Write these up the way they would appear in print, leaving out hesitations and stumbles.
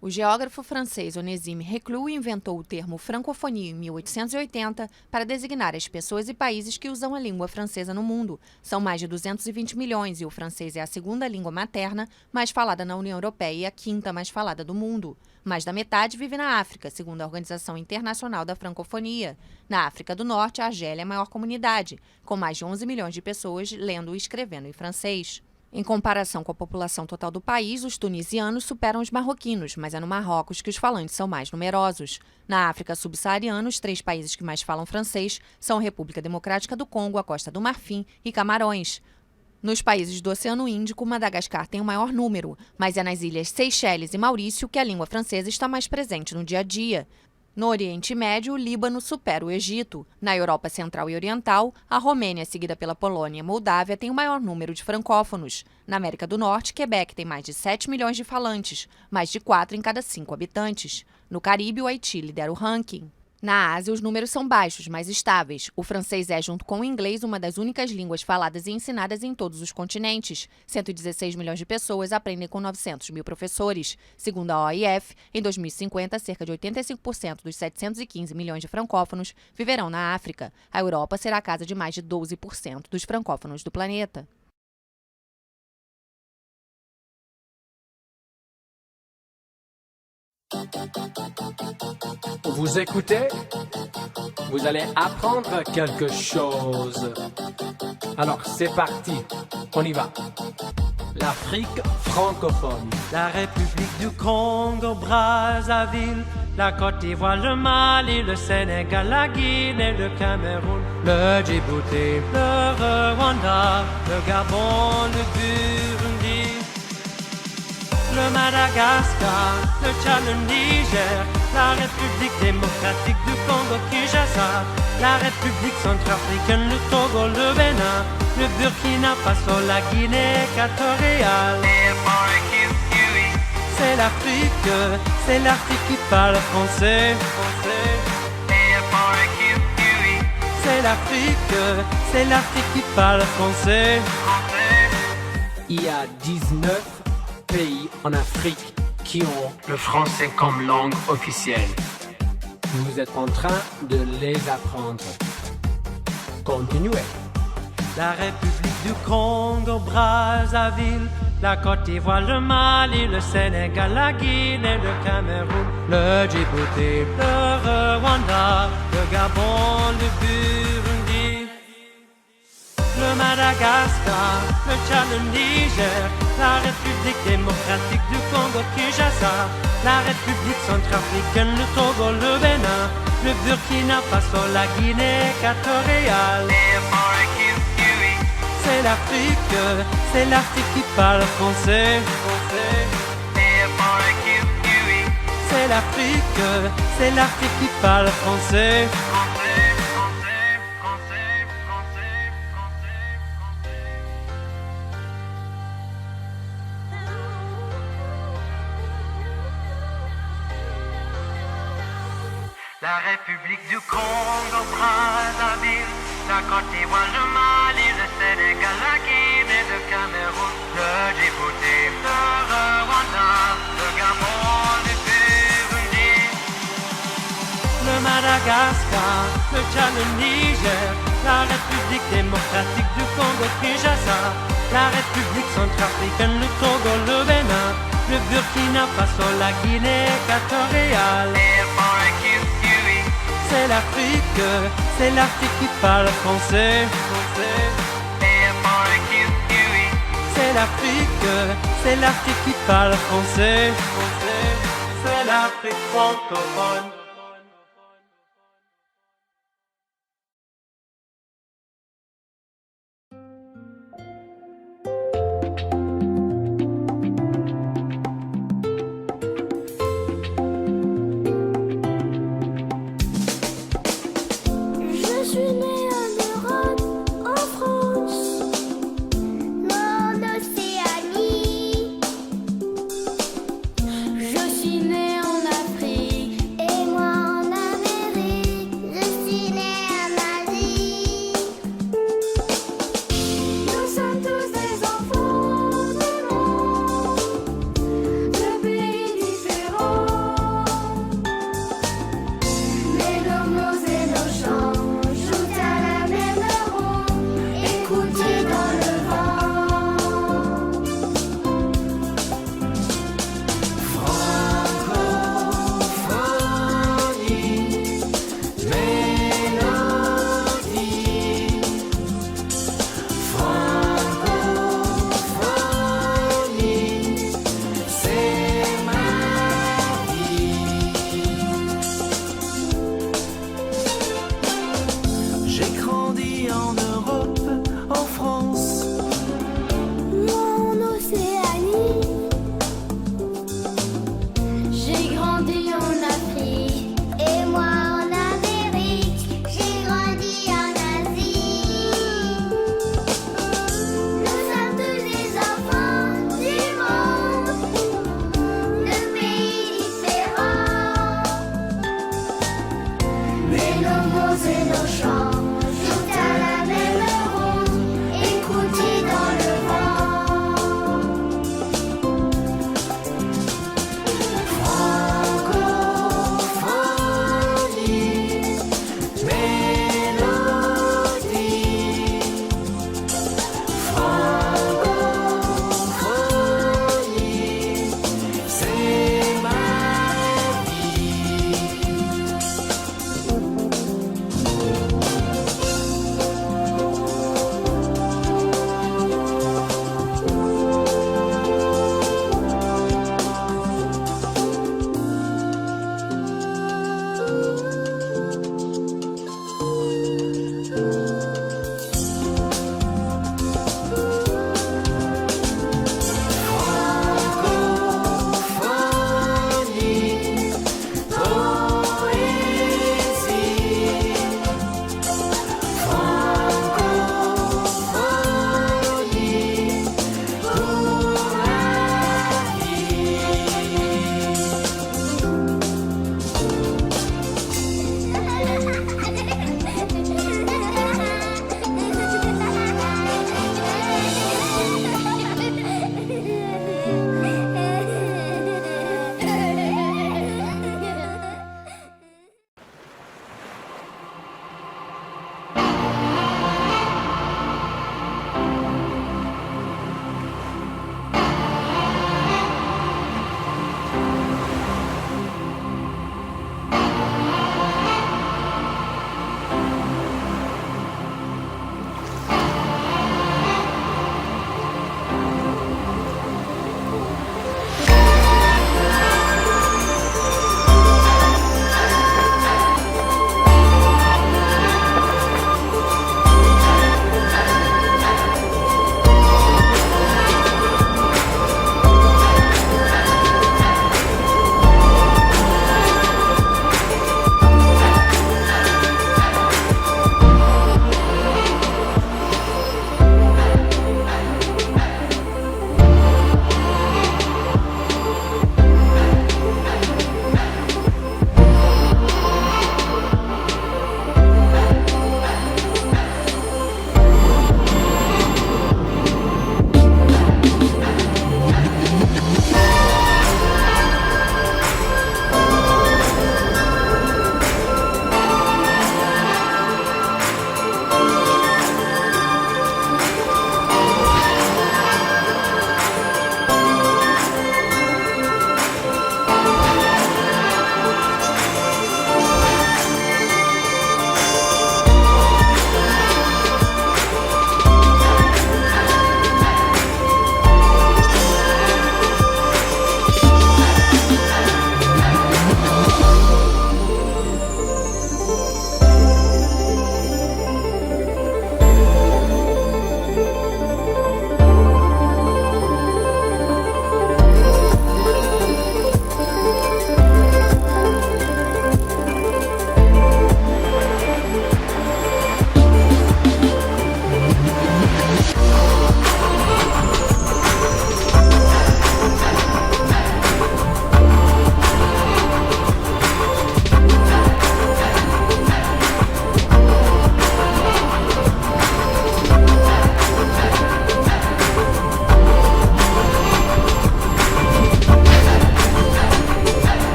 O geógrafo francês Onésime Reclus inventou o termo francofonia em 1880 para designar as pessoas e países que usam a língua francesa no mundo. São mais de 220 milhões e o francês é a segunda língua materna mais falada na União Europeia e a quinta mais falada do mundo. Mais da metade vive na África, segundo a Organização Internacional da Francofonia. Na África do Norte, a Argélia é a maior comunidade, com mais de 11 milhões de pessoas lendo e escrevendo em francês. Em comparação com a população total do país, os tunisianos superam os marroquinos, mas é no Marrocos que os falantes são mais numerosos. Na África subsaariana, os 3 países que mais falam francês são a República Democrática do Congo, a Costa do Marfim e Camarões. Nos países do Oceano Índico, Madagascar tem o maior número, mas é nas ilhas Seychelles e Maurício que a língua francesa está mais presente no dia a dia. No Oriente Médio, o Líbano supera o Egito. Na Europa Central e Oriental, a Romênia, seguida pela Polônia e Moldávia, tem o maior número de francófonos. Na América do Norte, Quebec tem mais de 7 milhões de falantes, mais de 4 em cada 5 habitantes. No Caribe, o Haiti lidera o ranking. Na Ásia, os números são baixos, mas estáveis. O francês é, junto com o inglês, uma das únicas línguas faladas e ensinadas em todos os continentes. 116 milhões de pessoas aprendem com 900 mil professores. Segundo a OIF, em 2050, cerca de 85% dos 715 milhões de francófonos viverão na África. A Europa será a casa de mais de 12% dos francófonos do planeta. Vous écoutez, vous allez apprendre quelque chose. Alors c'est parti, on y va. L'Afrique francophone. La République du Congo, Brazzaville, la Côte d'Ivoire, le Mali, le Sénégal, la Guinée, le Cameroun, le Djibouti, le Rwanda, le Gabon, le Burundi, le Madagascar, le Tchad, le Niger, la République démocratique du Congo, Kinshasa, la République centrafricaine, le Togo, le Bénin, le Burkina Faso, la Guinée équatoriale. C'est l'Afrique, c'est l'Afrique qui parle français. C'est l'Afrique, c'est l'Afrique qui parle français. Il y a 19 pays en Afrique qui ont le français comme langue officielle. Vous êtes en train de les apprendre. Continuez. La République du Congo, Brazzaville, la Côte d'Ivoire, le Mali, le Sénégal, la Guinée, le Cameroun, le Djibouti, le Rwanda, le Gabon, le Burundi, le Madagascar, le Tchad, le Niger, la République démocratique du Congo, Kinshasa, la République centrafricaine, le Togo, le Bénin, le Burkina Faso, la Guinée équatoriale. C'est l'Afrique, c'est l'Afrique qui parle français. C'est l'Afrique, c'est l'Afrique qui parle français. La République du Congo, Brazzaville, la Côte d'Ivoire, le Mali, le Sénégal, la Guinée, le Cameroun, le Djibouti, le Rwanda, le Gabon, le Burundi, le Madagascar, le Tchad, le Niger, la République démocratique du Congo, Kinshasa, la République centrafricaine, le Togo, le Bénin, le Burkina Faso, la Guinée équatoriale. C'est l'Afrique, c'est l'Afrique qui parle français. C'est l'Afrique, c'est l'Afrique qui parle français. C'est l'Afrique francophone. Je suis née en Afrique et moi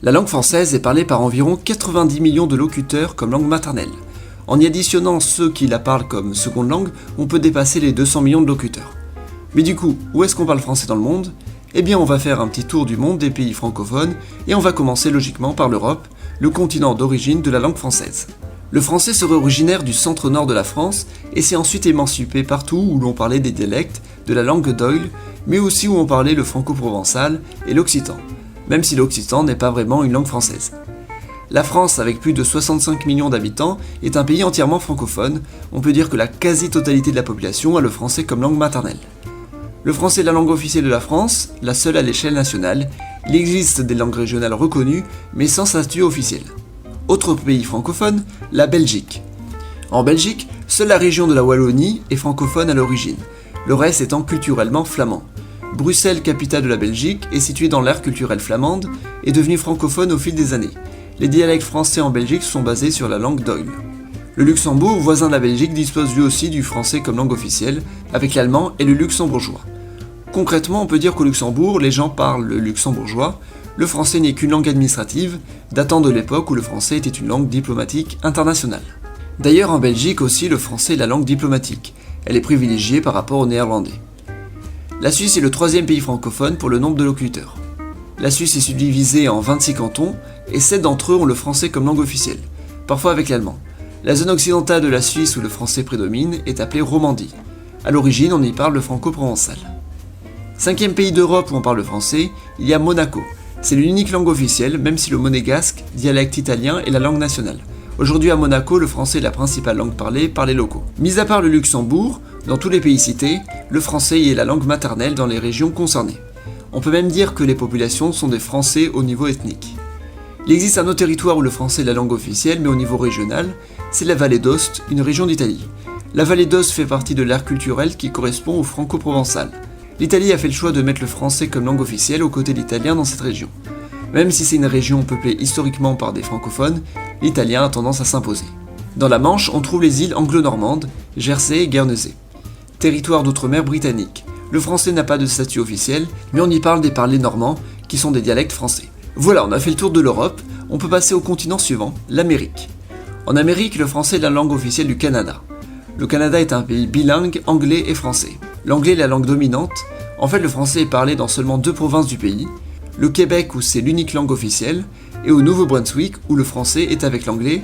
La langue française est parlée par environ 90 millions de locuteurs comme langue maternelle. En y additionnant ceux qui la parlent comme seconde langue, on peut dépasser les 200 millions de locuteurs. Mais du coup, où est-ce qu'on parle français dans le monde ? Eh bien, on va faire un petit tour du monde des pays francophones et on va commencer logiquement par l'Europe, le continent d'origine de la langue française. Le français serait originaire du centre-nord de la France et s'est ensuite émancipé partout où l'on parlait des dialectes de la langue d'Oïl, mais aussi où on parlait le franco-provençal et l'occitan, même si l'occitan n'est pas vraiment une langue française. La France, avec plus de 65 millions d'habitants, est un pays entièrement francophone. On peut dire que la quasi-totalité de la population a le français comme langue maternelle. Le français est la langue officielle de la France, la seule à l'échelle nationale. Il existe des langues régionales reconnues, mais sans statut officiel. Autre pays francophone, la Belgique. En Belgique, seule la région de la Wallonie est francophone à l'origine, le reste étant culturellement flamand. Bruxelles, capitale de la Belgique, est située dans l'aire culturelle flamande et devenue francophone au fil des années. Les dialectes français en Belgique sont basés sur la langue d'Oïl. Le Luxembourg, voisin de la Belgique, dispose lui aussi du français comme langue officielle, avec l'allemand et le luxembourgeois. Concrètement, on peut dire qu'au Luxembourg, les gens parlent le luxembourgeois. Le français n'est qu'une langue administrative, datant de l'époque où le français était une langue diplomatique internationale. D'ailleurs, en Belgique aussi, le français est la langue diplomatique. Elle est privilégiée par rapport au néerlandais. La Suisse est le 3e pays francophone pour le nombre de locuteurs. La Suisse est subdivisée en 26 cantons, et 7 d'entre eux ont le français comme langue officielle, parfois avec l'allemand. La zone occidentale de la Suisse où le français prédomine est appelée Romandie. A l'origine, on y parle le franco-provençal. 5e pays d'Europe où on parle le français, il y a Monaco. C'est l'unique langue officielle, même si le monégasque, dialecte italien, est la langue nationale. Aujourd'hui à Monaco, le français est la principale langue parlée par les locaux. Mis à part le Luxembourg, dans tous les pays cités, le français y est la langue maternelle dans les régions concernées. On peut même dire que les populations sont des Français au niveau ethnique. Il existe un autre territoire où le français est la langue officielle, mais au niveau régional, c'est la vallée d'Aoste, une région d'Italie. La vallée d'Aoste fait partie de l'aire culturelle qui correspond au franco-provençal. L'Italie a fait le choix de mettre le français comme langue officielle aux côtés de l'italien dans cette région. Même si c'est une région peuplée historiquement par des francophones, l'italien a tendance à s'imposer. Dans la Manche, on trouve les îles anglo-normandes, Jersey et Guernesey. Territoire d'outre-mer britannique. Le français n'a pas de statut officiel, mais on y parle des parlers normands, qui sont des dialectes français. Voilà, on a fait le tour de l'Europe, on peut passer au continent suivant, l'Amérique. En Amérique, le français est la langue officielle du Canada. Le Canada est un pays bilingue, anglais et français. L'anglais est la langue dominante. En fait, le français est parlé dans seulement 2 provinces du pays. Le Québec, où c'est l'unique langue officielle, et au Nouveau-Brunswick, où le français est avec l'anglais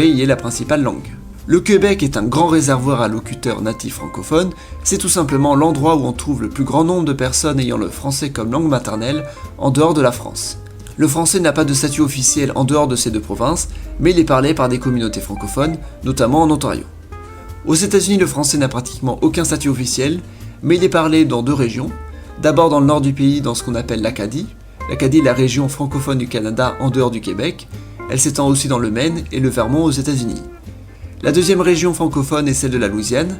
y est la principale langue. Le Québec est un grand réservoir à locuteurs natifs francophones, c'est tout simplement l'endroit où on trouve le plus grand nombre de personnes ayant le français comme langue maternelle en dehors de la France. Le français n'a pas de statut officiel en dehors de ces 2 provinces, mais il est parlé par des communautés francophones, notamment en Ontario. Aux États-Unis, le français n'a pratiquement aucun statut officiel, mais il est parlé dans 2 régions. D'abord dans le nord du pays, dans ce qu'on appelle l'Acadie. L'Acadie est la région francophone du Canada en dehors du Québec. Elle s'étend aussi dans le Maine et le Vermont aux États-Unis. La deuxième région francophone est celle de la Louisiane.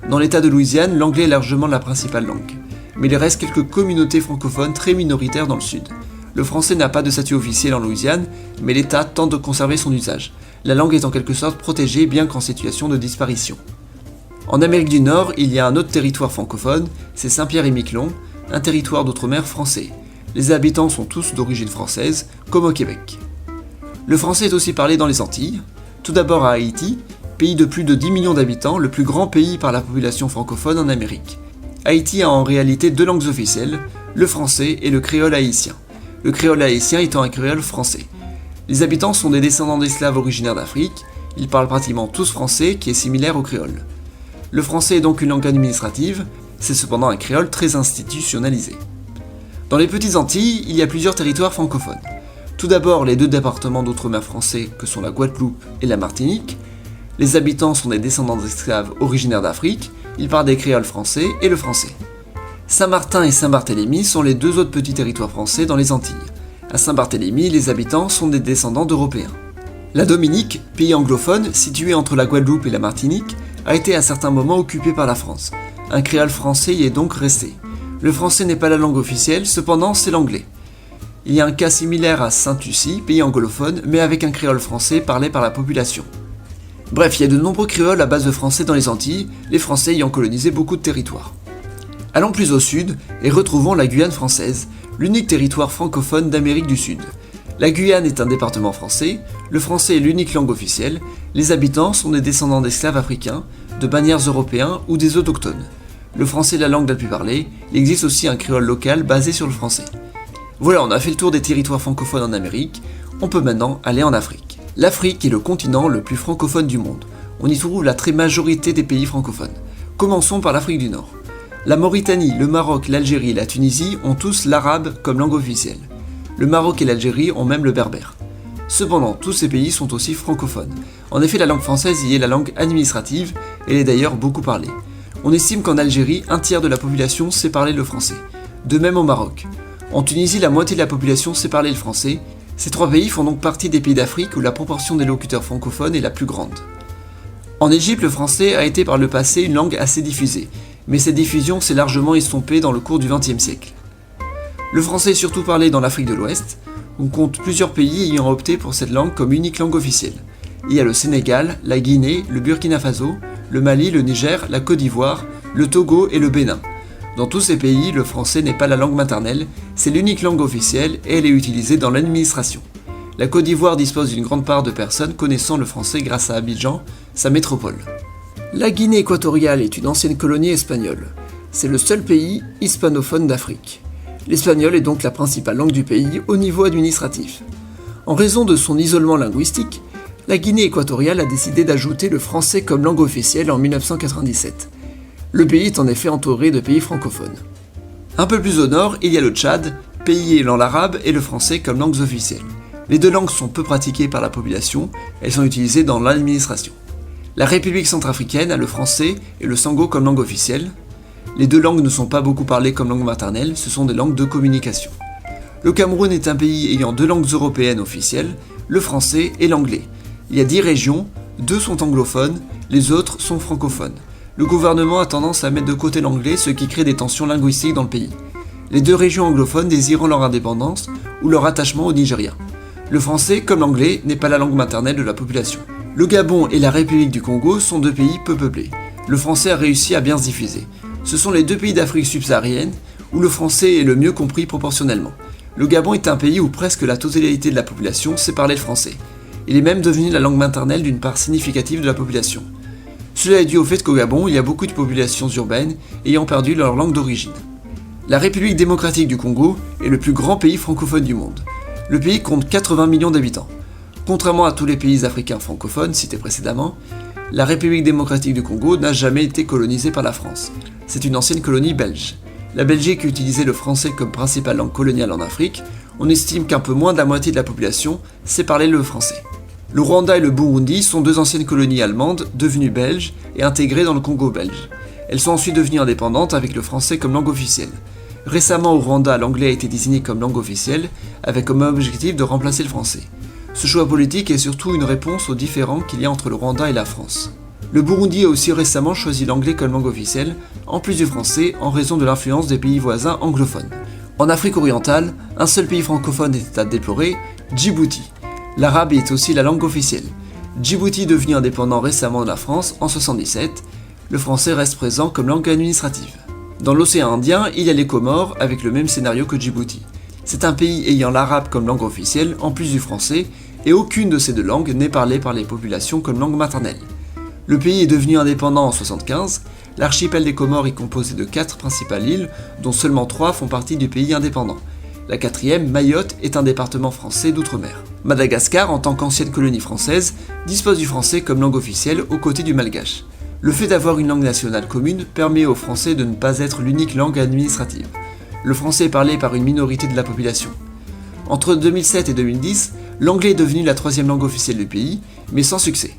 Dans l'État de Louisiane, l'anglais est largement la principale langue. Mais il reste quelques communautés francophones très minoritaires dans le sud. Le français n'a pas de statut officiel en Louisiane, mais l'État tente de conserver son usage. La langue est en quelque sorte protégée, bien qu'en situation de disparition. En Amérique du Nord, il y a un autre territoire francophone, c'est Saint-Pierre-et-Miquelon, un territoire d'outre-mer français. Les habitants sont tous d'origine française, comme au Québec. Le français est aussi parlé dans les Antilles, tout d'abord à Haïti, pays de plus de 10 millions d'habitants, le plus grand pays par la population francophone en Amérique. Haïti a en réalité 2 langues officielles, le français et le créole haïtien. Le créole haïtien étant un créole français. Les habitants sont des descendants d'esclaves originaires d'Afrique, ils parlent pratiquement tous français qui est similaire au créole. Le français est donc une langue administrative, c'est cependant un créole très institutionnalisé. Dans les petites Antilles, il y a plusieurs territoires francophones. Tout d'abord les 2 départements d'outre-mer français que sont la Guadeloupe et la Martinique. Les habitants sont des descendants d'esclaves originaires d'Afrique, ils parlent des créoles français et le français. Saint-Martin et Saint-Barthélemy sont les 2 autres petits territoires français dans les Antilles. À Saint-Barthélemy, les habitants sont des descendants d'Européens. La Dominique, pays anglophone situé entre la Guadeloupe et la Martinique, a été à certains moments occupée par la France. Un créole français y est donc resté. Le français n'est pas la langue officielle, cependant c'est l'anglais. Il y a un cas similaire à Sainte-Lucie, pays anglophone, mais avec un créole français parlé par la population. Bref, il y a de nombreux créoles à base de français dans les Antilles, les Français ayant colonisé beaucoup de territoires. Allons plus au sud et retrouvons la Guyane française, l'unique territoire francophone d'Amérique du Sud. La Guyane est un département français, le français est l'unique langue officielle, les habitants sont des descendants d'esclaves africains, de bannières européens ou des autochtones. Le français est la langue la plus parlée, il existe aussi un créole local basé sur le français. Voilà, on a fait le tour des territoires francophones en Amérique, on peut maintenant aller en Afrique. L'Afrique est le continent le plus francophone du monde. On y trouve la très majorité des pays francophones. Commençons par l'Afrique du Nord. La Mauritanie, le Maroc, l'Algérie et la Tunisie ont tous l'arabe comme langue officielle. Le Maroc et l'Algérie ont même le berbère. Cependant, tous ces pays sont aussi francophones. En effet, la langue française y est la langue administrative, et elle est d'ailleurs beaucoup parlée. On estime qu'en Algérie, un tiers de la population sait parler le français. De même au Maroc. En Tunisie, la moitié de la population sait parler le français. Ces trois pays font donc partie des pays d'Afrique où la proportion des locuteurs francophones est la plus grande. En Égypte, le français a été par le passé une langue assez diffusée, mais cette diffusion s'est largement estompée dans le cours du XXe siècle. Le français est surtout parlé dans l'Afrique de l'Ouest. On compte plusieurs pays ayant opté pour cette langue comme unique langue officielle. Il y a le Sénégal, la Guinée, le Burkina Faso, le Mali, le Niger, la Côte d'Ivoire, le Togo et le Bénin. Dans tous ces pays, le français n'est pas la langue maternelle, c'est l'unique langue officielle et elle est utilisée dans l'administration. La Côte d'Ivoire dispose d'une grande part de personnes connaissant le français grâce à Abidjan, sa métropole. La Guinée équatoriale est une ancienne colonie espagnole. C'est le seul pays hispanophone d'Afrique. L'espagnol est donc la principale langue du pays au niveau administratif. En raison de son isolement linguistique, la Guinée équatoriale a décidé d'ajouter le français comme langue officielle en 1997. Le pays est en effet entouré de pays francophones. Un peu plus au nord, il y a le Tchad, pays ayant l'arabe et le français comme langues officielles. Les deux langues sont peu pratiquées par la population, elles sont utilisées dans l'administration. La République centrafricaine a le français et le sango comme langue officielle. Les deux langues ne sont pas beaucoup parlées comme langue maternelle, ce sont des langues de communication. Le Cameroun est un pays ayant deux langues européennes officielles, le français et l'anglais. Il y a 10 régions, 2 sont anglophones, les autres sont francophones. Le gouvernement a tendance à mettre de côté l'anglais, ce qui crée des tensions linguistiques dans le pays. Les 2 régions anglophones désirant leur indépendance ou leur attachement au Nigeria. Le français, comme l'anglais, n'est pas la langue maternelle de la population. Le Gabon et la République du Congo sont 2 pays peu peuplés. Le français a réussi à bien se diffuser. Ce sont les 2 pays d'Afrique subsaharienne où le français est le mieux compris proportionnellement. Le Gabon est un pays où presque la totalité de la population sait parler le français. Il est même devenu la langue maternelle d'une part significative de la population. Cela est dû au fait qu'au Gabon, il y a beaucoup de populations urbaines ayant perdu leur langue d'origine. La République démocratique du Congo est le plus grand pays francophone du monde. Le pays compte 80 millions d'habitants. Contrairement à tous les pays africains francophones cités précédemment, la République démocratique du Congo n'a jamais été colonisée par la France. C'est une ancienne colonie belge. La Belgique utilisait le français comme principale langue coloniale en Afrique. On estime qu'un peu moins de la moitié de la population sait parler le français. Le Rwanda et le Burundi sont 2 anciennes colonies allemandes devenues belges et intégrées dans le Congo belge. Elles sont ensuite devenues indépendantes avec le français comme langue officielle. Récemment au Rwanda, l'anglais a été désigné comme langue officielle avec comme objectif de remplacer le français. Ce choix politique est surtout une réponse aux différends qu'il y a entre le Rwanda et la France. Le Burundi a aussi récemment choisi l'anglais comme langue officielle, en plus du français, en raison de l'influence des pays voisins anglophones. En Afrique orientale, un seul pays francophone est à déplorer, Djibouti. L'arabe est aussi la langue officielle. Djibouti devenu indépendant récemment de la France en 1977, le français reste présent comme langue administrative. Dans l'océan Indien, il y a les Comores avec le même scénario que Djibouti. C'est un pays ayant l'arabe comme langue officielle en plus du français, et aucune de ces 2 langues n'est parlée par les populations comme langue maternelle. Le pays est devenu indépendant en 1975, l'archipel des Comores est composé de 4 principales îles, dont seulement 3 font partie du pays indépendant. La 4e, Mayotte, est un département français d'outre-mer. Madagascar, en tant qu'ancienne colonie française, dispose du français comme langue officielle aux côtés du malgache. Le fait d'avoir une langue nationale commune permet aux Français de ne pas être l'unique langue administrative. Le français est parlé par une minorité de la population. Entre 2007 et 2010, l'anglais est devenu la 3e langue officielle du pays, mais sans succès.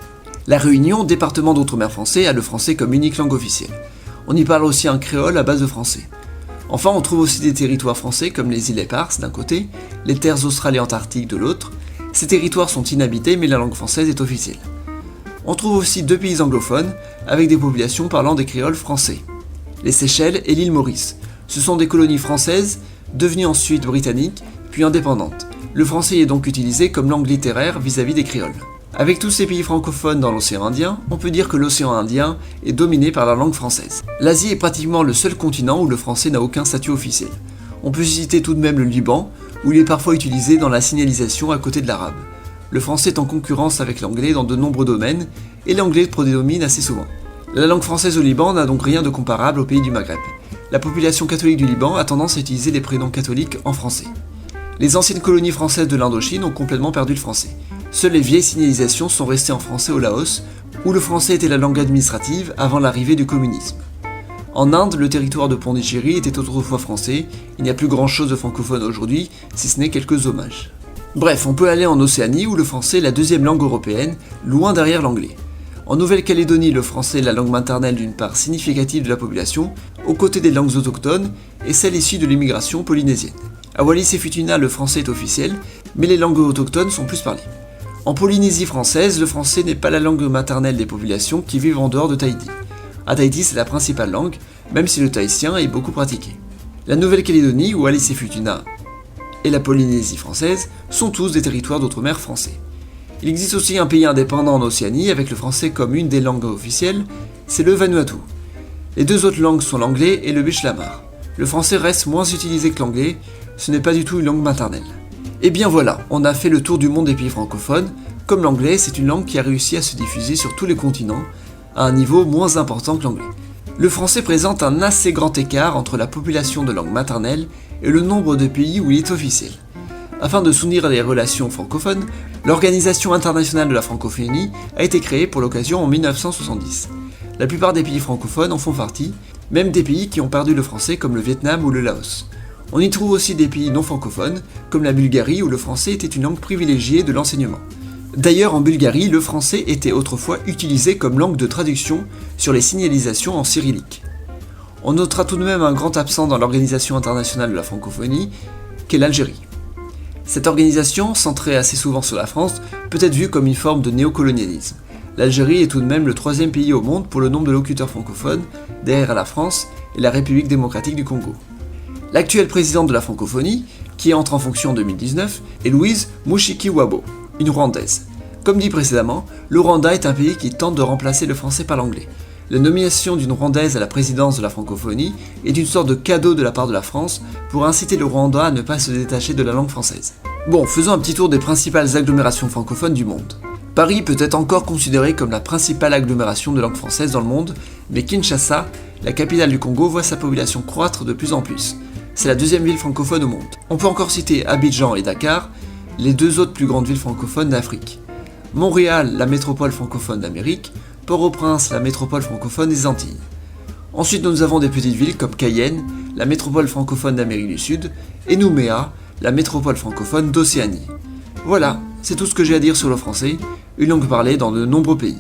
La Réunion, département d'outre-mer français, a le français comme unique langue officielle. On y parle aussi un créole à base de français. Enfin, on trouve aussi des territoires français comme les îles Éparses d'un côté, les terres australes et antarctiques de l'autre. Ces territoires sont inhabités mais la langue française est officielle. On trouve aussi 2 pays anglophones avec des populations parlant des créoles français. Les Seychelles et l'île Maurice. Ce sont des colonies françaises, devenues ensuite britanniques, puis indépendantes. Le français est donc utilisé comme langue littéraire vis-à-vis des créoles. Avec tous ces pays francophones dans l'océan Indien, on peut dire que l'océan Indien est dominé par la langue française. L'Asie est pratiquement le seul continent où le français n'a aucun statut officiel. On peut citer tout de même le Liban, où il est parfois utilisé dans la signalisation à côté de l'arabe. Le français est en concurrence avec l'anglais dans de nombreux domaines, et l'anglais prédomine assez souvent. La langue française au Liban n'a donc rien de comparable aux pays du Maghreb. La population catholique du Liban a tendance à utiliser les prénoms catholiques en français. Les anciennes colonies françaises de l'Indochine ont complètement perdu le français. Seules les vieilles signalisations sont restées en français au Laos, où le français était la langue administrative avant l'arrivée du communisme. En Inde, le territoire de Pondichéry était autrefois français, il n'y a plus grand chose de francophone aujourd'hui, si ce n'est quelques hommages. Bref, on peut aller en Océanie où le français est la deuxième langue européenne, loin derrière l'anglais. En Nouvelle-Calédonie, le français est la langue maternelle d'une part significative de la population, aux côtés des langues autochtones et celles issues de l'immigration polynésienne. À Wallis et Futuna, le français est officiel, mais les langues autochtones sont plus parlées. En Polynésie française, le français n'est pas la langue maternelle des populations qui vivent en dehors de Tahiti. À Tahiti, c'est la principale langue, même si le tahitien est beaucoup pratiqué. La Nouvelle-Calédonie, Wallis et Futuna et la Polynésie française sont tous des territoires d'outre-mer français. Il existe aussi un pays indépendant en Océanie avec le français comme une des langues officielles, c'est le Vanuatu. Les deux autres langues sont l'anglais et le bichlamar. Le français reste moins utilisé que l'anglais, ce n'est pas du tout une langue maternelle. Et bien voilà, on a fait le tour du monde des pays francophones. Comme l'anglais, c'est une langue qui a réussi à se diffuser sur tous les continents, à un niveau moins important que l'anglais. Le français présente un assez grand écart entre la population de langue maternelle et le nombre de pays où il est officiel. Afin de soutenir les relations francophones, l'Organisation internationale de la francophonie a été créée pour l'occasion en 1970. La plupart des pays francophones en font partie, même des pays qui ont perdu le français comme le Vietnam ou le Laos. On y trouve aussi des pays non francophones, comme la Bulgarie où le français était une langue privilégiée de l'enseignement. D'ailleurs, en Bulgarie, le français était autrefois utilisé comme langue de traduction sur les signalisations en cyrillique. On notera tout de même un grand absent dans l'Organisation internationale de la francophonie, qu'est l'Algérie. Cette organisation, centrée assez souvent sur la France, peut être vue comme une forme de néocolonialisme. L'Algérie est tout de même le troisième pays au monde pour le nombre de locuteurs francophones, derrière la France et la République démocratique du Congo. L'actuelle présidente de la francophonie, qui entre en fonction en 2019, est Louise Mushikiwabo, une Rwandaise. Comme dit précédemment, le Rwanda est un pays qui tente de remplacer le français par l'anglais. La nomination d'une Rwandaise à la présidence de la francophonie est une sorte de cadeau de la part de la France pour inciter le Rwanda à ne pas se détacher de la langue française. Bon, faisons un petit tour des principales agglomérations francophones du monde. Paris peut être encore considéré comme la principale agglomération de langue française dans le monde, mais Kinshasa, la capitale du Congo, voit sa population croître de plus en plus. C'est la deuxième ville francophone au monde. On peut encore citer Abidjan et Dakar, les deux autres plus grandes villes francophones d'Afrique. Montréal, la métropole francophone d'Amérique, Port-au-Prince, la métropole francophone des Antilles. Ensuite, nous avons des petites villes comme Cayenne, la métropole francophone d'Amérique du Sud, et Nouméa, la métropole francophone d'Océanie. Voilà, c'est tout ce que j'ai à dire sur le français, une langue parlée dans de nombreux pays.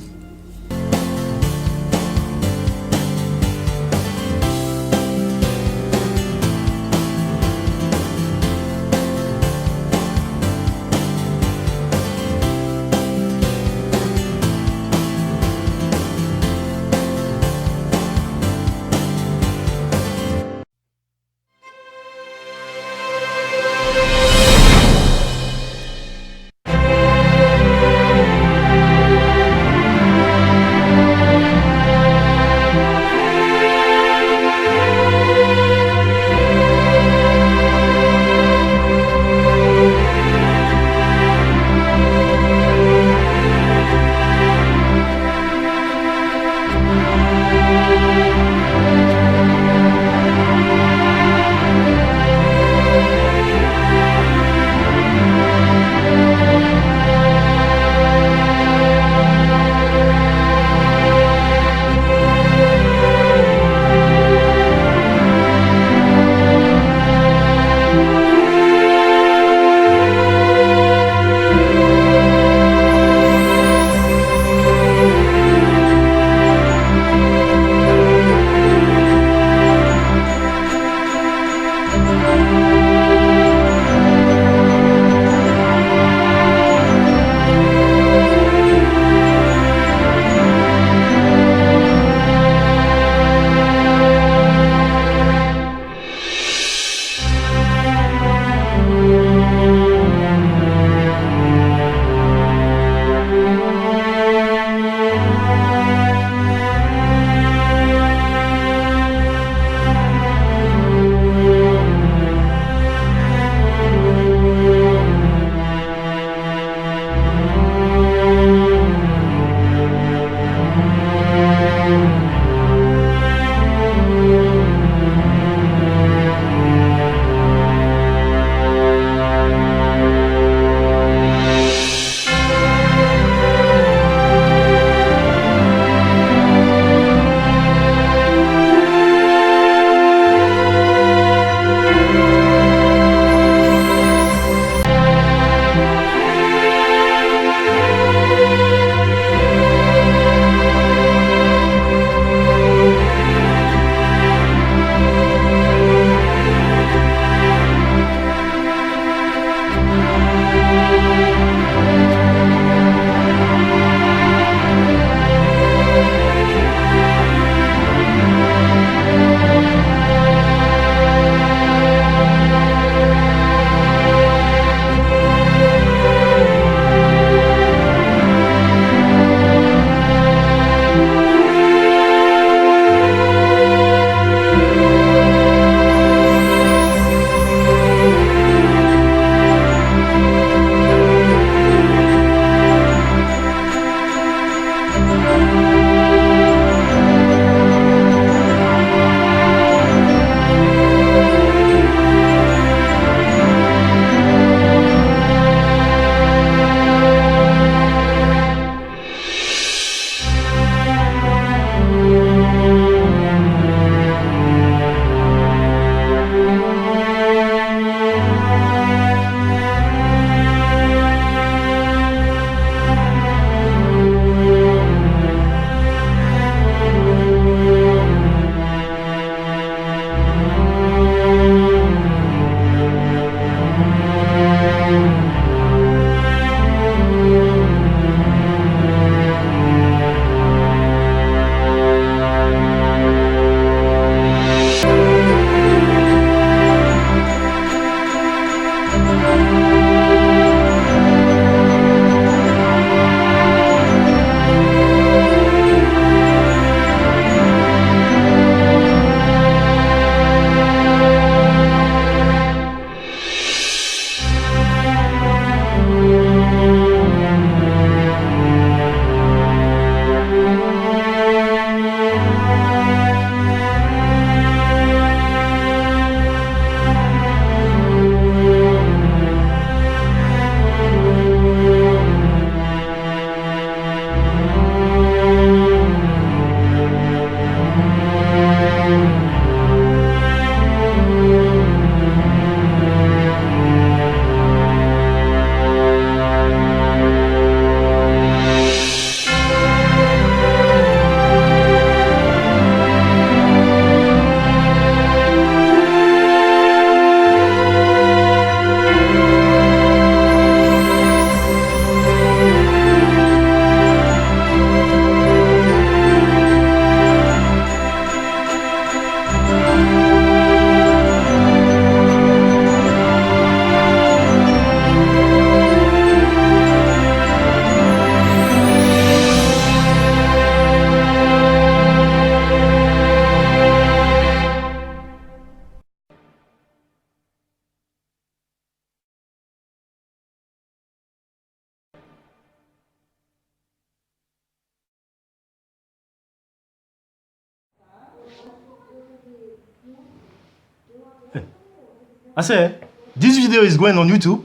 I said, this video is going on YouTube.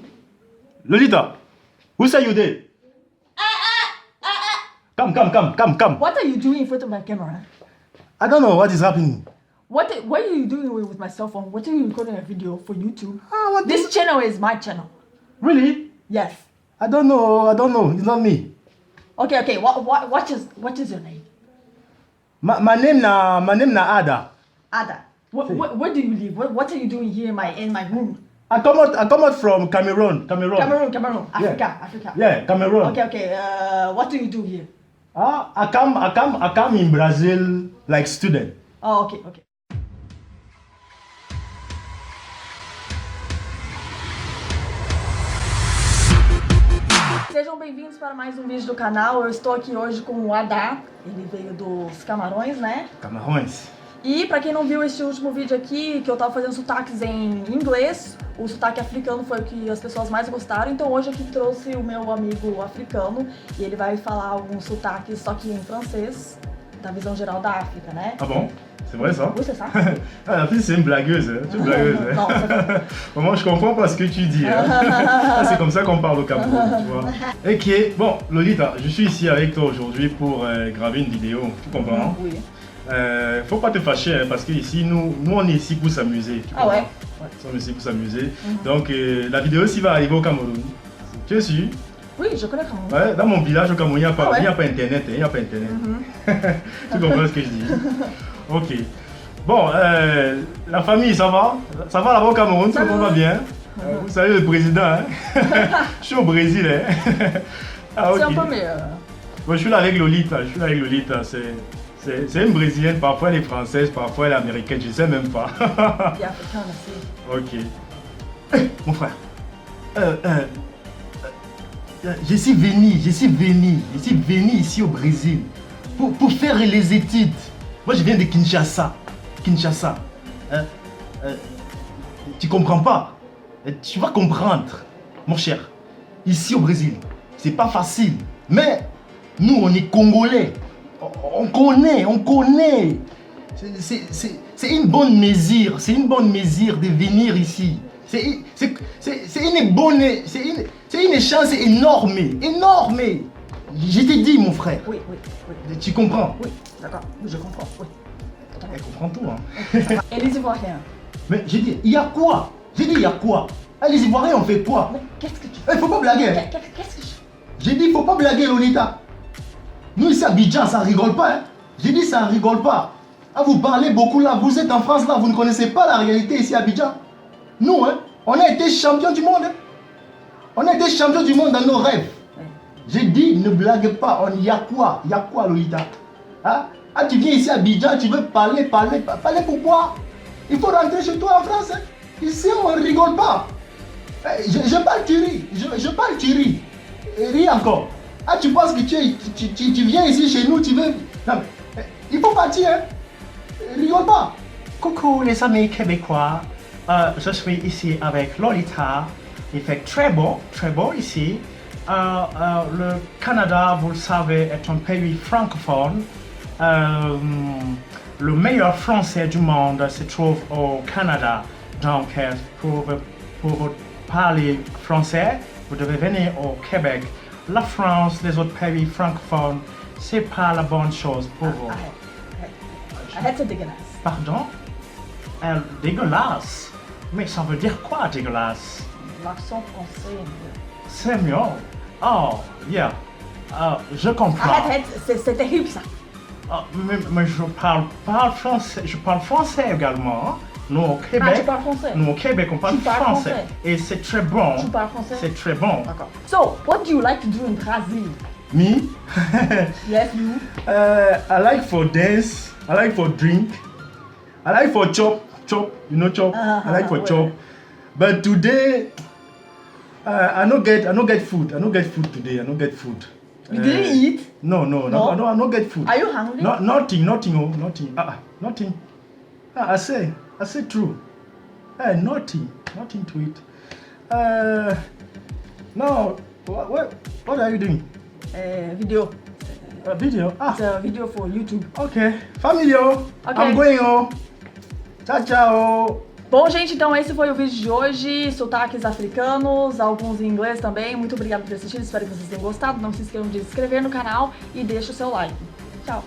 Lolita, who say you there? Come. What are you doing in front of my camera? I don't know what is happening. What are you doing with my cell phone? What are you recording a video for YouTube? What This channel is my channel. Really? Yes. I don't know. It's not me. Okay. What is your name? My name na Ada. Ada. Where do you live? What are you doing here in my room? I come out from Cameroon. Cameroon. Africa. Yeah, Cameroon. Okay. What do you do here? I come in Brazil like student. Oh, okay. Sejam bem-vindos para mais um vídeo do canal. Eu estou aqui hoje com o Adá. Ele veio dos Camarões, né? Camarões. E pra quem não viu este último vídeo aqui, que eu tava fazendo sotaques em inglês, o sotaque africano foi o que as pessoas mais gostaram, então hoje aqui trouxe o meu amigo africano e ele vai falar alguns sotaques, só que em francês, da visão geral da África, né? Ah bon? C'est vrai ça? Oui, c'est ça. La fille c'est une blagueuse, hein? Tu es blagueuse. Hein? Non, c'est pas. Moi je comprends pas ce que tu dis. Hein? C'est comme ça qu'on parle au Cameroun, tu vois. Ok, bon Lolita, je suis ici avec toi aujourd'hui pour graver une vidéo, tu comprends? Oui. Faut pas te fâcher hein, parce que ici nous on est ici pour s'amuser. Ah ouais? Nous sommes ici pour s'amuser. Donc la vidéo aussi va arriver au Cameroun. Tu es sûr? Oui, je connais Cameroun. Ouais, dans mon village au Cameroun, il n'y a pas, Ah ouais? il y a pas internet. Il n'y a pas internet. Tu comprends ce que je dis? Ok. Bon, la famille, ça va? Ça va là-bas au Cameroun? Tout le monde va bien? Vous savez le président, hein? Je suis au Brésil, hein? Ah, C'est un ok. peu meilleur. Bon, je suis là avec Lolita. C'est une brésilienne, parfois elle est française, parfois elle est américaine, je sais même pas. Et africain aussi. Ok. Mon frère, je suis venu ici au Brésil pour faire les études. Moi je viens de Kinshasa. Tu comprends pas? Tu vas comprendre, mon cher. Ici au Brésil, c'est pas facile. Mais nous on est Congolais. On connaît. C'est une bonne mesure. C'est une bonne mesure de venir ici. C'est une chance énorme. Je t'ai dit, mon frère. Oui. Tu comprends? Oui, d'accord. Je comprends. Oui. Elle comprend tout, hein. Et les Ivoiriens? Mais j'ai dit, il y a quoi? Les Ivoiriens, on fait quoi? Mais qu'est-ce que tu Il faut pas blaguer. Hein. Qu'est-ce que je... J'ai dit, faut pas blaguer, Lolita. Nous ici à Abidjan, ça rigole pas. Hein. J'ai dit, ça rigole pas. Ah, vous parlez beaucoup là, vous êtes en France là, vous ne connaissez pas la réalité ici à Abidjan. Nous, hein, on a été champions du monde. Hein. On a été champions du monde dans nos rêves. J'ai dit, ne blague pas, il y a quoi, Lolita? Hein? Ah, tu viens ici à Abidjan, tu veux parler pourquoi? Il faut rentrer chez toi en France. Hein. Ici, on ne rigole pas. Je parle, tu ris. Je parle, tu ris. Et ris encore. Ah, tu penses que tu viens ici chez nous, tu veux... Non, mais, il faut partir, hein. Rigole pas. Coucou les amis québécois, je suis ici avec Lolita. Il fait très beau ici. Le Canada, vous le savez, est un pays francophone. Le meilleur français du monde se trouve au Canada. Donc, pour parler français, vous devez venir au Québec. La France, les autres pays francophones, c'est pas la bonne chose pour vous. Arrête, c'est dégueulasse. Pardon? Dégueulasse? Mais ça veut dire quoi, dégueulasse? L'accent français. C'est mieux. Oh, yeah. Je comprends. Arrête, c'est terrible ça. Mais je parle français. Je parle français également. Nous au Québec. Ah, tu parles français? Nous au Québec, on parle Tu parles français. français. Et c'est très bon. Tu parles français? C'est très bon. D'accord. So, what do you like to do in Brazil? Me? Yes, you. I like for dance. I like for drink. I like for chop. You know chop? I like for ouais. chop. But today, I no get food. I no get food today. I no get food. You didn't eat? No. I no get food. Are you hungry? Nothing. Nothing. I say true. Nothing to eat. No. What are you doing? Video. A video? It's a video for YouTube. Okay. Family, Okay. I'm going. Ciao. Bom, gente, então esse foi o vídeo de hoje, sotaques africanos, alguns em inglês também. Muito obrigada por ter assistido, espero que vocês tenham gostado. Não se esqueçam de se inscrever no canal e deixa o seu like. Tchau!